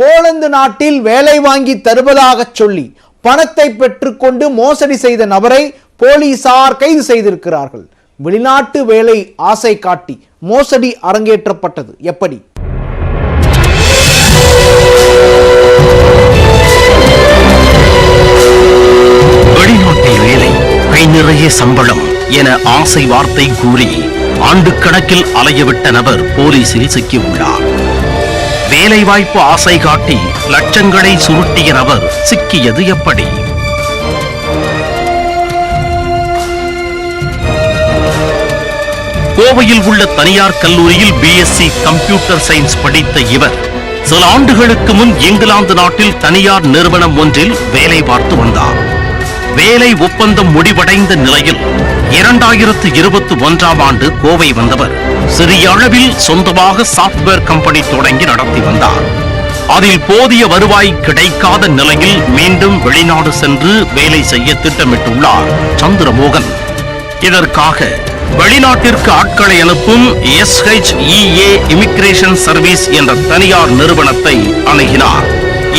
Poland நாட்டில் வேலை வாங்கி தருவதாக சொல்லி பணத்தை பெற்றுக்கொண்டு மோசடி செய்த நபரை போலீசார் கைது செய்திருக்கிறார்கள். வெளிநாட்டு வேலை ஆசை காட்டி மோசடி அரங்கேற்றப்பட்டது எப்படி? வெளிநாட்டில் வேலை, கை நிறைய சம்பளம் என ஆசை வார்த்தை கூறி ஆண்டு கணக்கில் அலையவிட்ட நபர் போலீசில் சிக்கியுள்ளார். வேலைவாய்ப்பு ஆசை காட்டி லட்சங்களை சுருட்டிய நபர் சிக்கியது எப்படி? கோவையில் உள்ள தனியார் கல்லூரியில் பிஎஸ்சி கம்ப்யூட்டர் சயின்ஸ் படித்த இவர் சில ஆண்டுகளுக்கு முன் இங்கிலாந்து நாட்டில் தனியார் நிறுவனம் ஒன்றில் வேலை பார்த்து வந்தார். வேலை ஒப்பந்தம் முடிவடைந்த நிலையில் 2021ஆம் ஆண்டு கோவை வந்தவர் சிறிய அளவில் சொந்தமாக சாப்ட்வேர் கம்பெனி தொடங்கி நடத்தி வந்தார். அதில் போதிய வருவாய் கிடைக்காத நிலையில் மீண்டும் வெளிநாடு சென்று வேலை செய்ய திட்டமிட்டுள்ளார் சந்திரமோகன். இதற்காக வெளிநாட்டிற்கு ஆட்களை அனுப்பும் SHEA இமிகிரேஷன் சர்வீஸ் என்ற தனியார் நிறுவனத்தை அணுகினார்.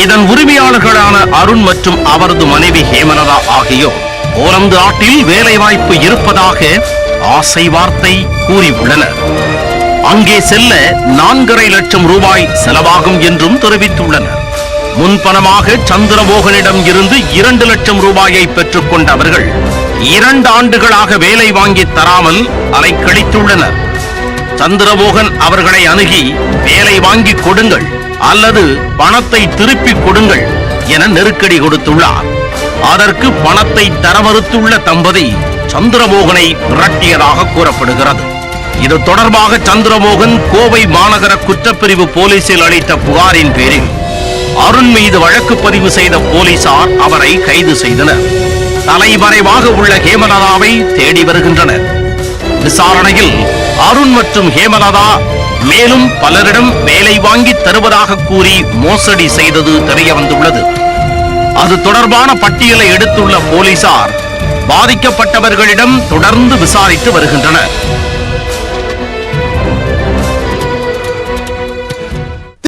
இதன் உரிமையாளர்களான அருண் மற்றும் அவரது மனைவி ஹேமலதா ஆகியோர் போலந்து நாட்டில் வேலை வாய்ப்பு இருப்பதாக ஆசை வார்த்தை கூறியுள்ளனர். அங்கே செல்ல 4.5 லட்சம் ரூபாய் செலவாகும் என்றும் தெரிவித்துள்ளனர். முன்பணமாக சந்திரமோகனிடம் இருந்து 2 லட்சம் ரூபாயை பெற்றுக் கொண்ட அவர்கள் 2 ஆண்டுகளாக வேலை வாங்கி தராமல் அலைக்கழித்துள்ளனர். சந்திரமோகன் அவர்களை அணுகி வேலை வாங்கி கொடுங்கள் அல்லது பணத்தை திருப்பிக் கொடுங்கள் என நெருக்கடி கொடுத்துள்ளார். அதற்கு பணத்தை தர மறுத்துள்ள தம்பதி சந்திரமோகனை மிரட்டியதாக கூறப்படுகிறது. இது தொடர்பாக சந்திரமோகன் கோவை மாநகர குற்றப்பிரிவு போலீசில் அளித்த புகாரின் பேரில் அருண் மீது வழக்கு பதிவு செய்த போலீசார் அவரை கைது செய்தனர். தலைமறைவாக உள்ள ஹேமலதாவை தேடி வருகின்றனர். விசாரணையில் அருண் மற்றும் ஹேமலதா மேலும் பலரிடம் வேலை வாங்கி தருவதாக கூறி மோசடி செய்தது தெரிய வந்துள்ளது. அது தொடர்பான பட்டியலை எடுத்துள்ள போலீசார் பாதிக்கப்பட்டவர்களிடம் தொடர்ந்து விசாரித்து வருகின்றனர்.